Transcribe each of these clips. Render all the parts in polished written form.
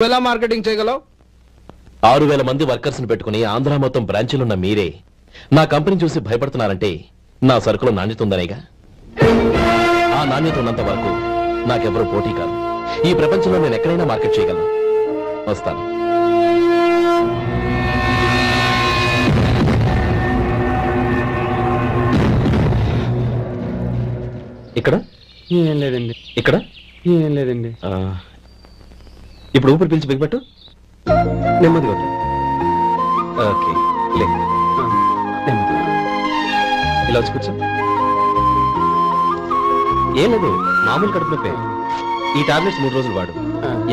ఎలా మార్కెటింగ్ చేయగలవు? 6000 మంది వర్కర్స్ ని పెట్టుకుని ఆంధ్ర మొత్తం బ్రాంచీలున్న మీరే నా కంపెనీ చూసి భయపడుతున్నారంటే నా సరుకులో నాణ్యత ఉందనేగా. ఆ నాణ్యత ఉన్నంత వరకు నాకెవరూ పోటీ కాదు. ఈ ప్రపంచంలో నేను ఎక్కడైనా మార్కెట్ చేయగలను. వస్తాను. ఇక్కడ ఏం లేదండి. ఇక్కడ ఏం లేదండి. ఇప్పుడు ఊపిరి పీల్చి బిగబట్టు. నెమ్మదిగా వద్దు. ఓకే లే. నెమ్మదిగా ఇలా వచ్చి కూర్చో. ఏం లేదు, మామూలు కడుపు నొప్పే. ఈ టాబ్లెట్స్ 3 రోజులు వాడు.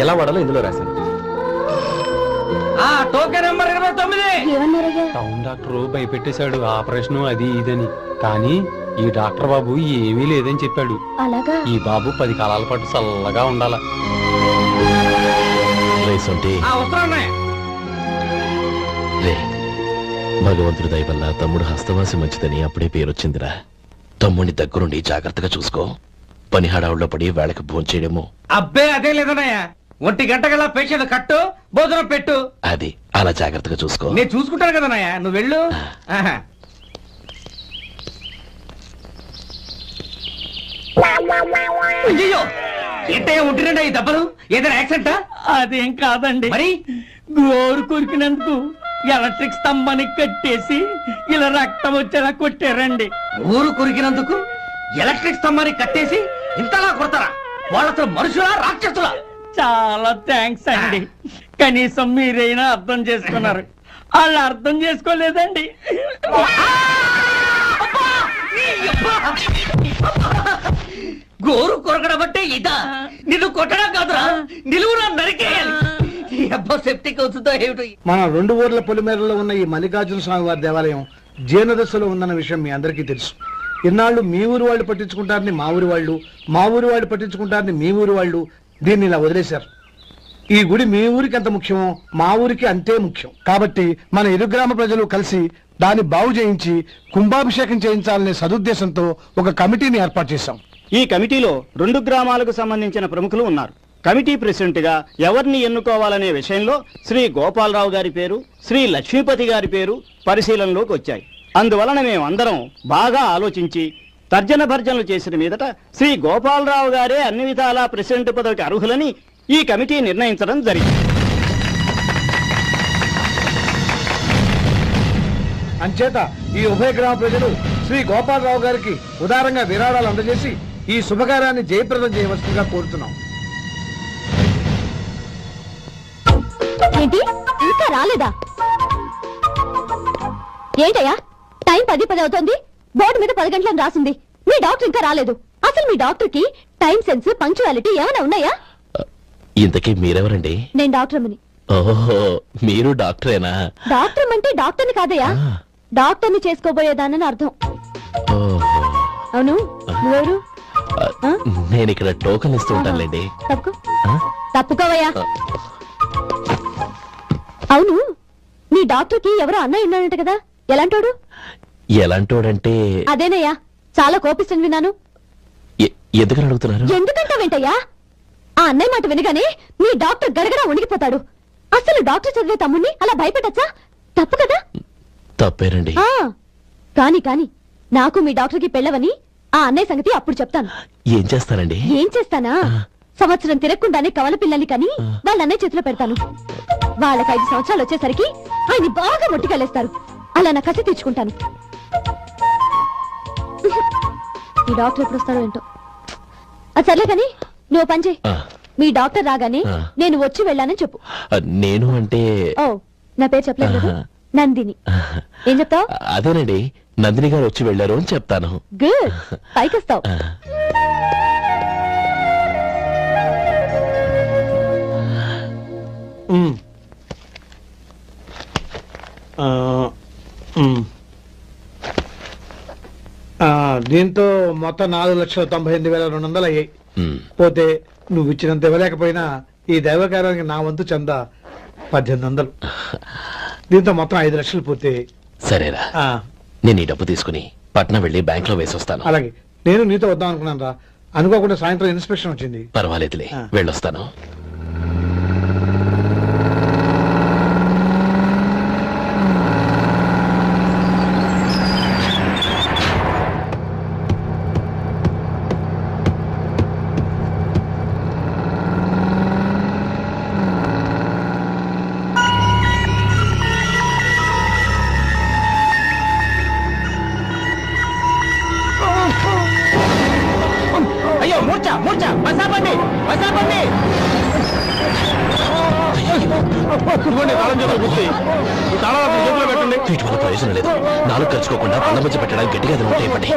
ఎలా వాడాలో ఇందులో రాశాను. Token number 29. టౌన్ డాక్టర్ భయపెట్టేశాడు, ఆపరేషన్ అది ఇదని. కానీ ఈ డాక్టర్ బాబు ఏమీ లేదని చెప్పాడు. అలాగా? ఈ బాబు 10 కాలాల పాటు చల్లగా ఉండాల. భగవంతుడి దయ వల్ల తమ్ముడు హస్తవాసి మంచిదని అప్పుడే పేరొచ్చిందిరా. తమ్ముడిని దగ్గరుండి జాగ్రత్తగా చూసుకో. పని హడావుల్లో పడి వేళకి భోంచేయడము. అబ్బే అదే లేదన్నయ్య. 1 గంట గల పేషెంట్ కట్టు, భోజనం పెట్టు. అది అలా జాగ్రత్తగా చూసుకో. నేను చూసుకుంటాను కదన్నయ్య, నువ్వు వెళ్ళు. అయ్యో ఏంటయ్యా ఉంటున్నాడా ఈ దెబ్బలు? ఏదైనా యాక్సిడెంటా? అదేం కాదండి, మరి గోరు కొరికినందుకు ఎలక్ట్రిక్ స్తంభానికి కట్టేసి ఇలా రక్తం వచ్చేలా కొట్టారండి. ఊరు కొరికినందుకు ఎలక్ట్రిక్ స్తంభానికి కట్టేసి ఇంతలా కొడతారా? వాళ్ళతో మనుషులా రాక్షసులా? చాలా థ్యాంక్స్ అండి, కనీసం మీరైనా అర్థం చేసుకున్నారు. వాళ్ళు అర్థం చేసుకోలేదండి. గోరు కొరకడం అంటే ఇదా? నిన్ను కొట్టడం కాదురా, నిలువురా నరికేయాలి. సెప్టిక్ అవుతుందో ఏమిటో. మన 2 ఊర్ల పొలిమేరలో ఉన్న ఈ మల్లికార్జున స్వామి వారి దేవాలయం జీర్ణదశలో ఉందన్న విషయం మీ అందరికీ తెలుసు. ఇన్నాళ్ళు మీ ఊరు వాళ్ళు పట్టించుకుంటారని మా ఊరి వాళ్ళు, మా ఊరి వాళ్ళు పట్టించుకుంటారని మీ ఊరి వాళ్ళు దీన్ని ఇలా వదిలేశారు. ఈ గుడి మీ ఊరికి ఎంత ముఖ్యమో మా ఊరికి అంతే ముఖ్యం. కాబట్టి మన ఇరు గ్రామ ప్రజలు కలిసి దాన్ని బాగు చేయించి కుంభాభిషేకం చేయించాలనే సదుద్దేశంతో ఒక కమిటీని ఏర్పాటు చేశాం. ఈ కమిటీలో 2 గ్రామాలకు సంబంధించిన ప్రముఖులు ఉన్నారు. కమిటీ ప్రెసిడెంట్ గా ఎవరిని ఎన్నుకోవాలనే విషయంలో శ్రీ గోపాలరావు గారి పేరు, శ్రీ లక్ష్మీపతి గారి పేరు పరిశీలనలోకి వచ్చాయి. అందువలన మేమందరం బాగా ఆలోచించి తర్జన భర్జనలు చేసిన మీదట శ్రీ గోపాలరావు గారే అన్ని విధాలా ప్రెసిడెంట్ పదవికి అర్హులని ఈ కమిటీ నిర్ణయించడం జరిగింది. అంచేత ఈ ఉభయ గ్రామ ప్రజలు శ్రీ గోపాలరావు గారికి ఉదారంగా విరాళాలు అందజేసి ఈ శుభకార్యాన్ని జయప్రదం చేయవలసిందిగా కోరుతున్నాం. ఏంటి ఇంకా రాలేదా? ఏంటయ్యా టైం 10 అవుతోంది, బోర్డు మీద 10 గంటలను రాసింది. మీ డాక్టర్ ఇంకా రాలేదు. అసలు మీ డాక్టర్ కి టైం సెన్స్, పంక్చువాలిటీ ఏమైనా ఉన్నాయా? ఇంతకీ మీరెవరండి? నేను డాక్టర్ అమ్మని. ఓహో, మీరు డాక్టరేనా? డాక్టర్ అంటే డాక్టర్ని కాదయ్యా, డాక్టర్ని చేసుకోబోయేదానని అర్థం. అవును, నువ్వెవరు? నేను ఇక్కడ టోకన్ ఇస్తూ ఉంటానులేండి. తప్పుకోవయ్యా. అవును, నీ డాక్టర్ కి ఎవరో అన్నయ్య ఉన్నాడంట కదా, ఎలాంటోడు? ఎలాంటోడంటే అదేనయ్యా, చాలా కోపిస్తని విన్నాను. ఎందుకని అడుగుతున్నారు? ఎందుకంటా వెంటయ్యా, ఆ అన్నయ్య మాట వినగానే నీ డాక్టర్ గడగడా ఉణిగిపోతాడు. అసలు డాక్టర్ చదివే తమ్ముణ్ణి అలా భయపెట్టచ్చా? తప్పు కదా? తప్పేనండి. కాని కాని నాకు మీ డాక్టర్ కి పెళ్ళవని ఆ అన్నయ్య సంగతి అప్పుడు చెప్తాను. ఏం చేస్తానండి? ఏం చేస్తానా, సంవత్సరం తిరగకుండానే కవల పిల్లల్ని కని వాళ్ళ అన్నయ్య చేతిలో పెడతాను. వాళ్ళకి 5 సంవత్సరాలు వచ్చేసరికి ఆయన్ని బాగా మొట్టికెళ్ళేస్తారు. అలా నా కసి తెచ్చుకుంటాను. ఈ డాక్టర్ ఎప్పుడు వస్తాడో ఏంటో. అది సర్లే కాని నువ్వు పని చేయి. మీ డాక్టర్ రాగానే నేను వచ్చి వెళ్ళానని చెప్పు. నేను అంటే ఓ, నా పేరు చెప్పలేదు కదా, నందిని. ఏం చెప్తావు? అదేనండి, నందిని గారు వచ్చి వెళ్ళారు అని చెప్తాను. గుడ్, పైకొస్తావు. దీంతో మొత్తం 4,98,200 అయ్యాయి. పోతే నువ్వు ఇచ్చినంత ఇవ్వలేకపోయినా ఈ దైవకార్యానికి నా వంతు చందా 1800. దీంతో మొత్తం 5 లక్షలు పూర్తి. సరేరా, నేను ఈ డబ్బు తీసుకుని పట్నం వెళ్ళి బ్యాంక్ లో వేసి వస్తాను. అలాగే, నేను నీతో వద్దాం అనుకున్నాను రా, అనుకోకుండా సాయంత్రం ఇన్స్పెక్షన్ వచ్చింది. పర్వాలేదులే, వెళ్ళొస్తాను. వీటి వల్ల ప్రయోజనం లేదు. నాలుగు ఖర్చుకోకుండా పళ్ళ మధ్య పెట్టడానికి గట్టిగా అది ఉంటాయి ఇవ్వండి.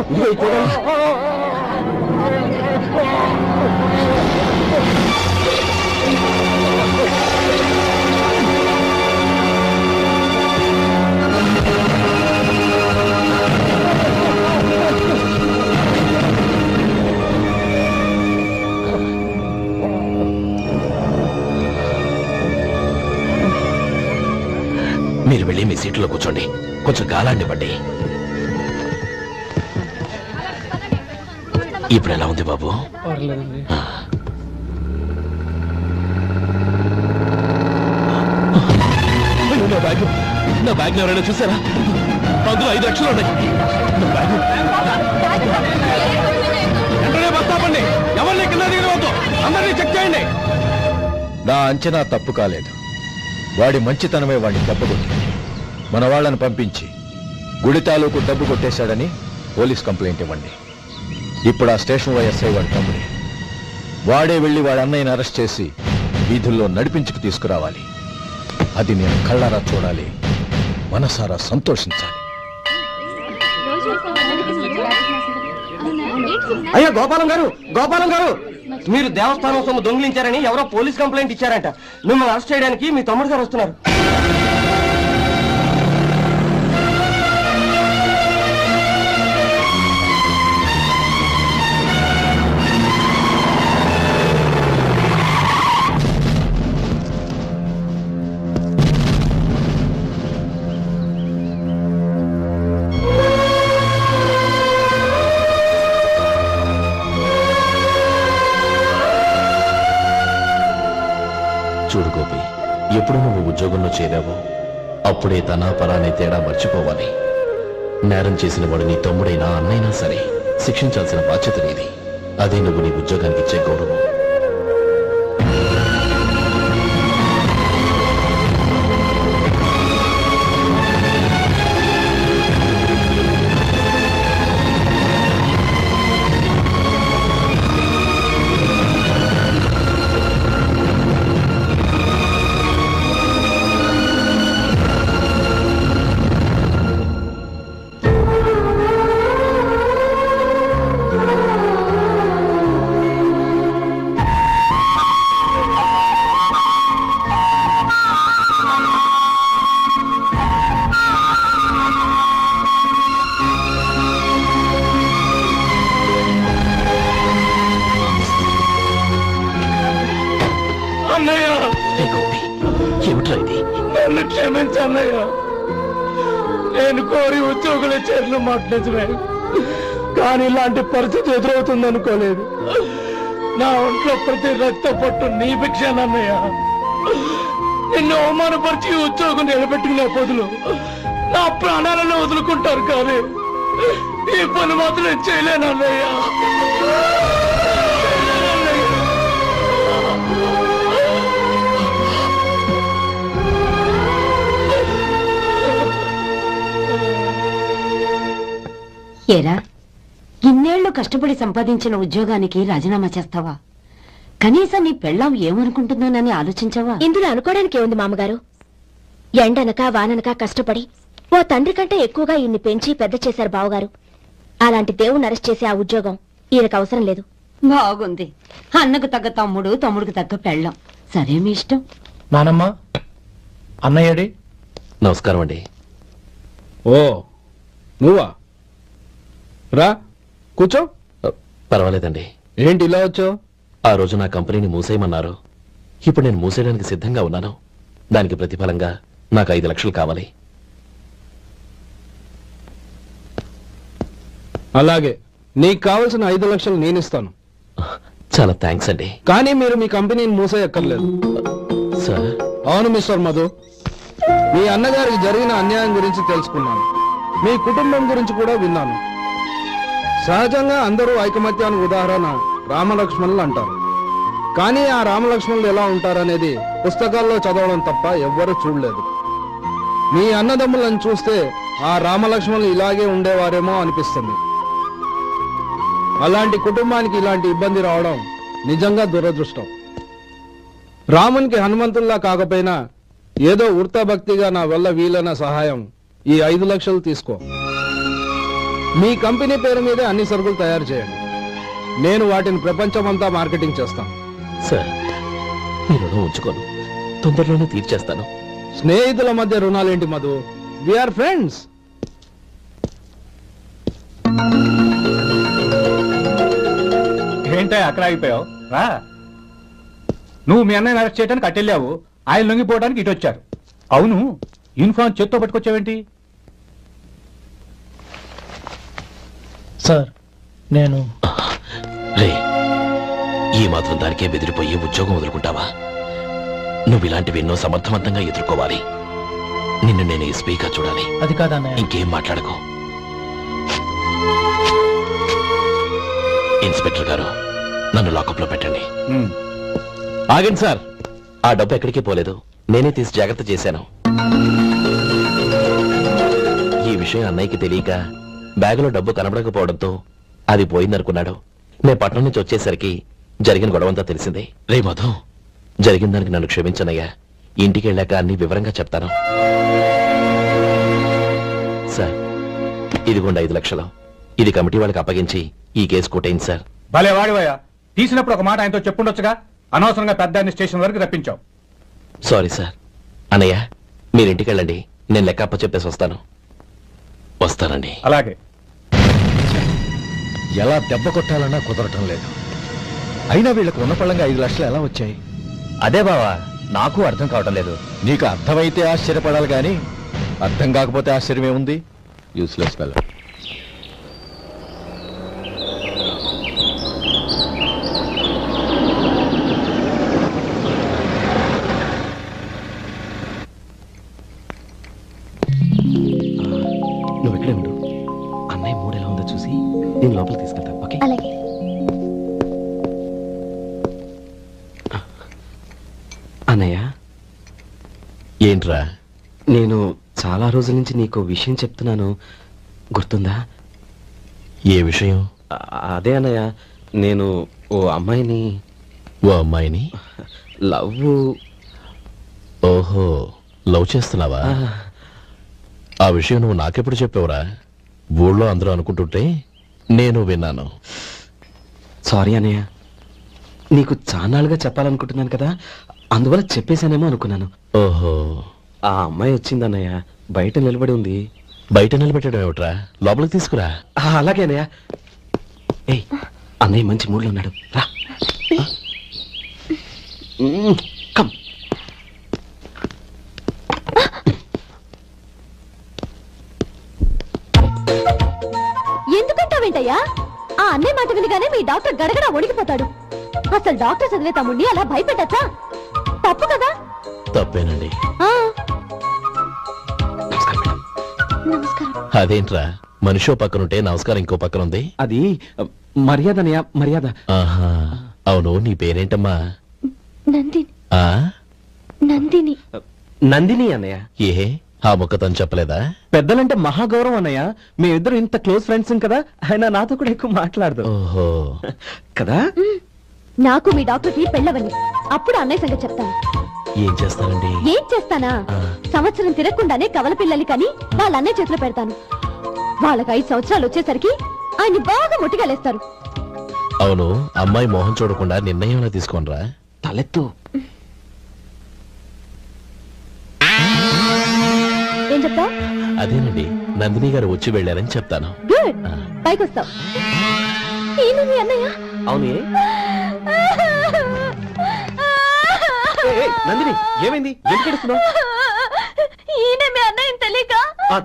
మీరు వెళ్ళి మీ సీట్లో కూర్చోండి, కొంచెం గాలాండి ఇవ్వండి. ఇప్పుడు ఎలా ఉంది బాబు? నా బ్యాగ్ ఎవరైనా చూసారా? అందులో 5 లక్షలు ఉన్నాయి. వెంటనే బస్తాపండి, ఎవరిని కింద దిగవద్దు, అందరినీ చెక్ చేయండి. నా అంచనా తప్పు కాలేదు. వాడి మంచితనమే వాడిని దెబ్బకొట్టి మన వాళ్ళని పంపించి గుడి తాలూకు డబ్బు కొట్టేశాడని పోలీస్ కంప్లైంట్ ఇవ్వండి. ఇప్పుడు ఆ స్టేషన్లో ఎస్ఐ వాడి తమ్ముడే. వాడే వెళ్ళి వాడి అన్నయ్యని అరెస్ట్ చేసి వీధుల్లో నడిపించుకు తీసుకురావాలి. అది నేను కళ్ళారా చూడాలి, మనసారా సంతోషించాలి. అయ్యో గోపాలం గారు, మీరు దేవస్థానం సొమ్ము దొంగిలించారని ఎవరో పోలీస్ కంప్లైంట్ ఇచ్చారంట. మిమ్మల్ని అరెస్ట్ చేయడానికి మీ తమ్ముడు గారు వస్తున్నారు. చూడు గోపి, ఎప్పుడు నువ్వు ఉద్యోగంలో చేరావో అప్పుడే తన పరానే తేడా మర్చిపోవాలి. నేరం చేసిన వాడు నీ తమ్ముడైనా అన్నైనా సరే శిక్షించాల్సిన బాధ్యత నీది. అదే నువ్వు నీ ఉద్యోగానికి ఇచ్చే గౌరవం. నన్ను క్షమించన్నయ్య. నేను కోరి ఉద్యోగుల చేతులు మాట్లాడే, కానీ ఇలాంటి పరిస్థితి ఎదురవుతుంది అనుకోలేదు. నా ఒంట్లో ప్రతి రక్త పట్టు నీ భిక్షానన్నయ్య. నిన్ను అవమానపరిచి ఉద్యోగం నిలబెట్టుకునే బదులు నా ప్రాణాలను వదులుకుంటారు, కానీ ఈ పని మాత్రం చేయలేనన్నయ్య. ఏరా, ఇన్నేళ్లు కష్టపడి సంపాదించిన ఉద్యోగానికి రాజీనామా చేస్తావా? కనీసం నీ పెళ్ళాం ఏమనుకుంటుందోనని ఆలోచించావా? ఇందులో అనుకోవడానికి ఏముంది మామగారు? ఎండనక వాననక కష్టపడి ఓ తండ్రి కంటే ఎక్కువగా ఈయన్ని పెంచి పెద్ద చేశారు బావగారు. అలాంటి దేవుణ్ణి అరెస్ట్ చేసే ఆ ఉద్యోగం ఈయనకు అవసరం లేదు. బాగుంది. అన్నకు తగ్గ తమ్ముడు, తమ్ముడికి తగ్గ పెళ్ళాం. సరే, మీ ఇష్టం. నానమ్మ, అన్నయ్యడి. నమస్కారం అండి. ఓ నువ్వా? రా కూర్చో. పర్వాలేదండి. ఏంటి ఇలా వచ్చావు? ఆ రోజు నా కంపెనీని మూసేయమన్నారు. ఇప్పుడు నేను మూసేయడానికి సిద్ధంగా ఉన్నాను. దానికి ప్రతిఫలంగా నాకు 5 లక్షలు కావాలి. అలాగే, నీకు కావలసిన 5 లక్షలు నేను ఇస్తాను. చాలా థ్యాంక్స్ అండి. కానీ మీరు మీ కంపెనీని మూసేయక్కర్లేదు. సార్? అవును మిస్టర్ మధు, మీ అన్నగారికి జరిగిన అన్యాయం గురించి తెలుసుకున్నాను. మీ కుటుంబం గురించి కూడా విన్నాను. సహజంగా అందరూ ఐకమత్యానికి ఉదాహరణ రామలక్ష్మణులు అంటారు. కానీ ఆ రామలక్ష్మణులు ఎలా ఉంటారనేది పుస్తకాల్లో చదవడం తప్ప ఎవ్వరూ చూడలేదు. మీ అన్నదమ్ములను చూస్తే ఆ రామలక్ష్మణులు ఇలాగే ఉండేవారేమో అనిపిస్తుంది. అలాంటి కుటుంబానికి ఇలాంటి ఇబ్బంది రావడం నిజంగా దురదృష్టం. రామునికి హనుమంతుల్లా కాకపోయినా ఏదో వృత్తభక్తిగా నా వల్ల వీలైన సహాయం ఈ 5 లక్షలు తీసుకో. మీ కంపెనీ పేరు మీదే అన్ని సరుకులు తయారు చేయండి. నేను వాటిని ప్రపంచమంతా మార్కెటింగ్ చేస్తాను. సార్, మీ రుణం ఉంచుకోను, తొందరలోనే తీర్చేస్తాను. స్నేహితుల మధ్య రుణాలేంటి మధు? We are friends. ఏంటో అక్కడ ఆగిపోయావు? రా. నువ్వు మీ అన్నయ్యని అరెస్ట్ చేయడానికి అట్టెళ్ళావు, ఆయన లొంగిపోవడానికి ఇటు వచ్చారు. అవును, యూనిఫామ్ చేత్తో పట్టుకొచ్చావేంటి? సార్, నేను రే, ఈ మాత్రం దానికే బెదిరిపోయి ఉద్యోగం వదులుకుంటావా? నువ్వు ఇలాంటివి ఎన్నో సమర్థవంతంగా ఎదుర్కోవాలి. నిన్ను నేను ఎస్పీగా చూడాలి. అది కాదన్నయ్య. ఇంకేం మాట్లాడకు. ఇన్స్పెక్టర్ గారు, నన్ను లాకప్ లో పెట్టండి. ఆగండి సార్, ఆ డబ్బు ఎక్కడికి పోలేదు, నేనే తీసి జాగ్రత్త చేశాను. ఈ విషయం అన్నయ్యకి తెలియక బ్యాగులో డబ్బు కనబడకపోవడంతో అది పోయిందనుకున్నాడు. నేను పట్నం నుంచి వచ్చేసరికి జరిగిన గొడవంతా తెలిసింది. రే మధు, జరిగిన దానికి నన్ను క్షమించనయ్యా. ఇంటికి వెళ్ళాక అన్ని వివరంగా చెప్తాను. సార్, ఇదిగోండి 5 లక్షలు. ఇది కమిటీ వాళ్ళకి అప్పగించి ఈ కేసు కొట్టేయండి సార్. భలే వాడివయ్యా, తీసినప్పుడు ఒక మాట ఆయనతో చెప్పుండొచ్చుగా. అనవసరంగా పెద్ద స్టేషన్ వరకు రప్పించావు. Sorry sir. అన్నయ్య, మీరింటికి వెళ్ళండి, నేను లెక్క అప్ప చెప్పేసి వస్తాను. వస్తానండి. అలాగే. ఎలా దెబ్బ కొట్టాలన్నా కుదరటం లేదు. అయినా వీళ్ళకు ఉన్న పళ్ళంగా 5 లక్షలు ఎలా వచ్చాయి? అదే బావా, నాకు అర్థం కావటం లేదు. నీకు అర్థమైతే ఆశ్చర్యపడాలి కానీ అర్థం కాకపోతే ఆశ్చర్యమే ఉంది. Useless fellow. నువ్వు ఇక్కడే ఉండు, అన్నయ్య మూడు ఎలా ఉందో చూసి నేను లోపలికి తీసుకెళ్తాను. ఓకే? అలాగే. అన్నయ్య, ఏంట్రా? నేను చాలా రోజుల నుంచి నీకు విషయం చెప్తున్నాను, గుర్తుందా? ఏ విషయం? అదే అన్నయ్య, నేను ఓ అమ్మాయిని లవ్. ఓహో, లవ్ చేస్తున్నావా? ఆ విషయం నువ్వు నాకెప్పుడు చెప్పావురా? ఊళ్ళో అందరూ అనుకుంటుంటే నేను విన్నాను. సారీ అన్నయ్య, నీకు చాన్నాళ్ళుగా చెప్పాలనుకుంటున్నాను కదా, అందువల్ల చెప్పేశానేమో అనుకున్నాను. ఓహో, ఆ అమ్మాయి వచ్చిందన్నయ్య, బయట నిలబడి ఉంది. బయట నిలబెట్టడం ఏమిట్రా? లోపలికి తీసుకురా. అలాగే అన్నయ్య. ఏయ్, అన్నయ్య మంచి మూడ్లో ఉన్నాడు, రా. కమ్. ఎందుకంటావేంటయ్యా? ఆ అన్నయ్య మాట వినగానే మీ డాక్టర్ గడగడ వణికిపోతాడు. అసలు డాక్టర్ చదివే తమ్ముడిని అలా భయపెట్టచ్చా? తప్పు కదా? తప్పేనండి. నమస్కారం. అదేంట్రా, మనిషో పక్కనుంటే నమస్కారం ఇంకో పక్కన ఉంది? అది మర్యాద అన్నయ్య, మర్యాద. ఆహా, అవును, నీ పేరేంటమ్మా? నందిని. ఆ, నందిని. నందిని అన్నయ్య. ఏ, ఆ ముక్కతను చెప్పలేదా? పెద్దలంటే మహాగౌరవం అన్నయ్య, మేమిద్దరు ఇంత క్లోజ్ ఫ్రెండ్స్ కదా, ఆయన నాతో కూడా ఎక్కువ మాట్లాడదు. ఓహో, కదా? నాకు మీ డాక్టర్కి పెళ్ళవని, అప్పుడు అన్నయ్య సంగతి చెప్తాను. ఏం చేస్తానండి? ఏం చేస్తానా? సంవత్సరం తిరగకుండానే కవల పిల్లల్ని కని వాళ్ళ అన్నయ్య చేతిలో పెడతాను. వాళ్ళకి 5 సంవత్సరాలు వచ్చేసరికి ఆయన్ని బాగా ముట్టిగలేస్తారు. అవును, అమ్మాయి మోహం చూడకుండా నిర్ణయం తీసుకోనరా? తలెత్తు. ఏం చెప్తా? అదేనండి, నందిని గారు వచ్చి వెళ్ళారని చెప్తాను. గుడ్, పైకొస్తావు. ఈయన మీ అన్నయ్య? అవును. నందిని, ఏమైంది? ఎందుకు ఏడుస్తున్నావ్? ఈయన మీ అన్నయ్యని తెలియక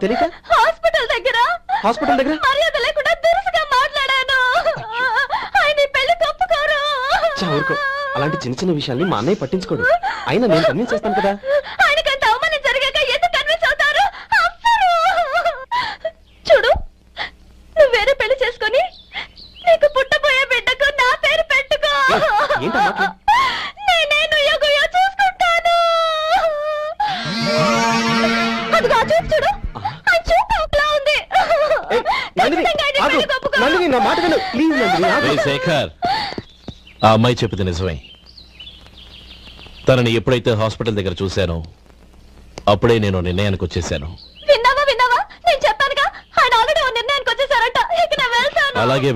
తెలియక హాస్పిటల్ దగ్గర మర్యాద లేకుండా దురుసుగా మాట్లాడాను. ఆయన ఈ పెళ్లి తప్పుకోరు. ఊరుకో, అలాంటి చిన్న చిన్న విషయాల్ని మా అన్నయ్య పట్టించుకోడు. అయినా నేను కన్విన్స్ చేస్తాను కదా. ఆయనకంత అవమానం జరిగాక ఎందుకు కన్విన్స్ అవుతారు? చూడు, నువ్వు వేరే పెళ్లి చేసుకొని నీకు పుట్టబోయే బిడ్డకు నా పేరు పెట్టుకో. ఏంటమ్మా? నేనే నుయ్యగుయ్యో చూసుకుంటాను. అదిగో ఆ చూపు చూడు, ఆ చూపు ఒకలా ఉంది. నందిని, నా మాట విను ప్లీజ్. నందిని, శేఖర్, ఆ అమ్మాయి చెప్పింది నిజమే. తనని ఎప్పుడైతే హాస్పిటల్ దగ్గర చూశానో అప్పుడే నేను నిర్ణయానికి వచ్చేసాను. విన్నావా నేను చెప్పానుగా, ఆయన ఆల్రెడీ ఓ నిర్ణయానికి వచ్చేసారట. ఇక నేను వెళ్తాను. అలాగే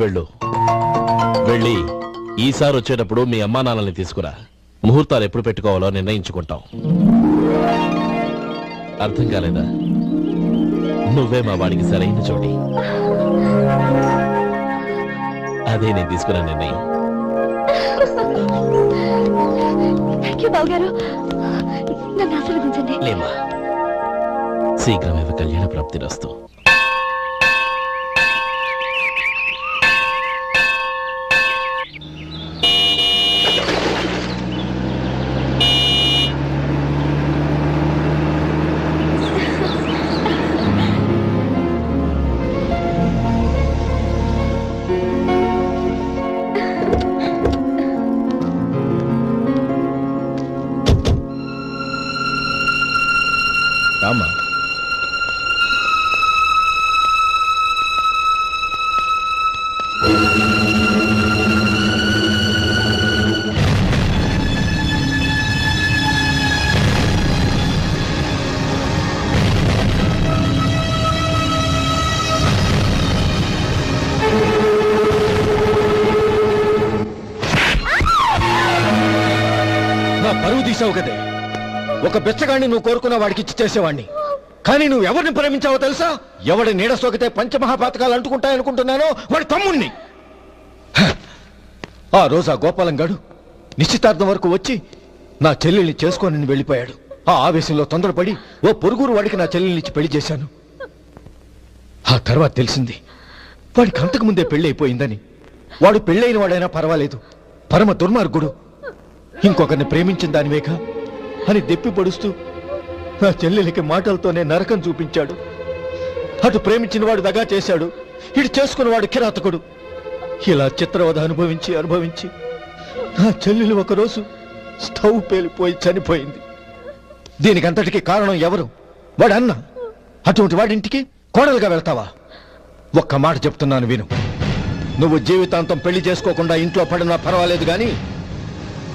వెళ్ళి ఈసారి వచ్చేటప్పుడు మీ అమ్మా నాన్నల్ని తీసుకురా. ముహూర్తాలు ఎప్పుడు పెట్టుకోవాలో నిర్ణయించుకుంటాం. అర్థం కాలేదా? నువ్వే మా వాడికి సరైన చోటి. అదే నేను తీసుకున్న నిర్ణయం. బావగారు, నన్ను ఆశీర్వదించండి. లేమా, శీఘ్రమేవ కళ్యాణ ప్రాప్తి రస్తు. రామా, నా పరువు తీసావు కదే. ఒక బెచ్చగాడిని నువ్వు కోరుకున్న వాడికి ఇచ్చి చేసేవాడిని. కానీ నువ్వు ఎవరిని ప్రేమించావో తెలుసా? ఎవడి నీడ సోకితే పంచమహాపాతకాలు అంటుకుంటాయనుకుంటున్నానో వాడి తమ్ముణ్ణి. ఆ రోజు ఆ గోపాలం గాడు నిశ్చితార్థం వరకు వచ్చి నా చెల్లెల్ని చేసుకొని వెళ్ళిపోయాడు. ఆ ఆవేశంలో తొందరపడి ఓ పొరుగురు వాడికి నా చెల్లెల్ని ఇచ్చి పెళ్లి చేశాను. ఆ తర్వాత తెలిసింది వాడికి అంతకుముందే పెళ్లి అయిపోయిందని. వాడు పెళ్ళైన వాడైనా పర్వాలేదు, పరమ దుర్మార్గుడు. ఇంకొకరిని ప్రేమించిన దానివేక అని దెప్పి పొడుస్తూ నా చెల్లెలికి మాటలతోనే నరకం చూపించాడు. అటు ప్రేమించిన వాడు దగా చేశాడు, ఇటు చేసుకున్నవాడు కిరాతకుడు. ఇలా చిత్రవధ అనుభవించి నా చెల్లెలు ఒకరోజు స్టవ్ పేలిపోయి చనిపోయింది. దీనికంతటికి కారణం ఎవరు? వాడు అన్న. అటువంటి వాడింటికి కోడలుగా వెళ్తావా? ఒక్క మాట చెప్తున్నాను విను. నువ్వు జీవితాంతం పెళ్లి చేసుకోకుండా ఇంట్లో పడినా పర్వాలేదు, గాని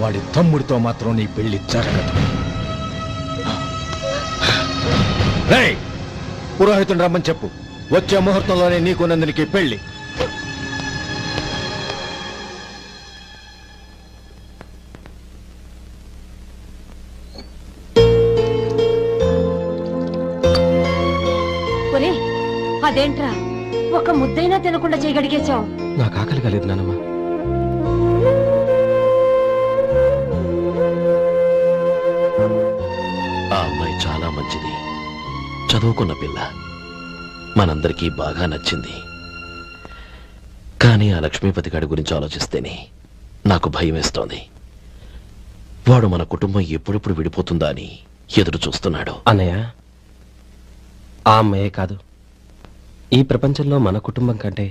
వాడి తమ్ముడితో మాత్రం నీ పెళ్లి జరగదు. పురోహితుని రమ్మని చెప్పు. వచ్చే ముహూర్తంలోనే నీకు నందినికి పెళ్లి. అదేంట్రా, ఒక ముద్దైనా తినకుండా చేయగడిగేశావు? నాకు ఆకలి కాలేదు నానమ్మ. ఆ అమ్మాయి చాలా మంచిది, చదువుకున్న పిల్ల, మనందరికీ బాగా నచ్చింది. కానీ ఆ లక్ష్మీపతి గారి గురించి ఆలోచిస్తేనే నాకు భయం వేస్తోంది. వాడు మన కుటుంబం ఎప్పుడెప్పుడు విడిపోతుందా అని ఎదురు చూస్తున్నాడు. అన్నయ్య, ఆ అమ్మాయే కాదు, ఈ ప్రపంచంలో మన కుటుంబం కంటే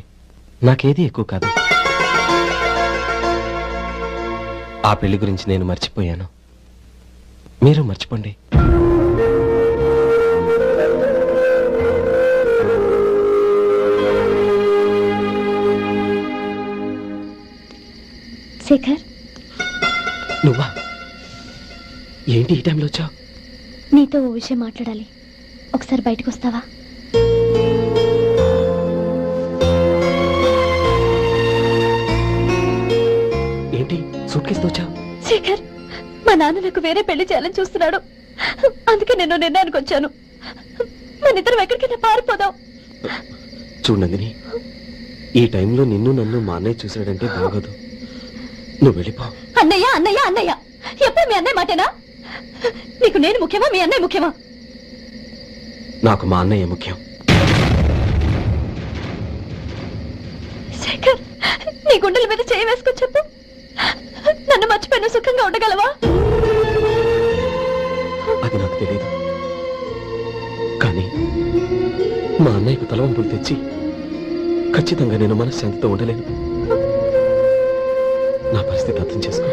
నాకేది ఎక్కువ కాదు. ఆ పెళ్లి గురించి నేను మర్చిపోయాను, మీరు మర్చిపోండి. శేఖర్, నువ్వా? ఏంటి ఈ టైంలో వచ్చావు? నీతో ఓ విషయం మాట్లాడాలి. ఒకసారి బయటకు వస్తావా? ఏంటి సూట్ కేసుతో వచ్చావు? శేఖర్, మా నాన్న నాకు వేరే పెళ్లి చేయాలని చూస్తున్నాడు. అందుకే నేను నిర్ణయానికి వచ్చాను. మనిద్దరం ఎక్కడికైనా పారిపోదాం. చూడు నందిని, ఈ టైంలో నిన్ను నన్ను మా అన్నయ్య చూసాడంటే బాగోదు. నువ్వు వెళ్ళిపో. అన్నయ్య అన్నయ్య అన్నయ్య, ఎప్పుడు మీ అన్నయ్య మాటేనా? నీకు నేను ముఖ్యమా, మీ అన్నయ్య ముఖ్యమా? నాకు మా అన్నయ్య ముఖ్యం. శేఖర్, నీ గుండెల మీద చేయి వేసుకొని చెప్పు, నన్ను మర్చిపోయిన సుఖంగా ఉండగలవా? అది నాకు తెలియదు, కానీ మా అన్నయ్యకు తలవంపులు తెచ్చి ఖచ్చితంగా నేను మనశ్శాంతితో ఉండలేను. నా పరిస్థితి అర్థం చేసుకో.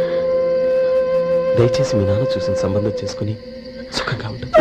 దయచేసి మీ నాన్న చూసిన సంబంధం చేసుకుని సుఖంగా ఉంటుంది.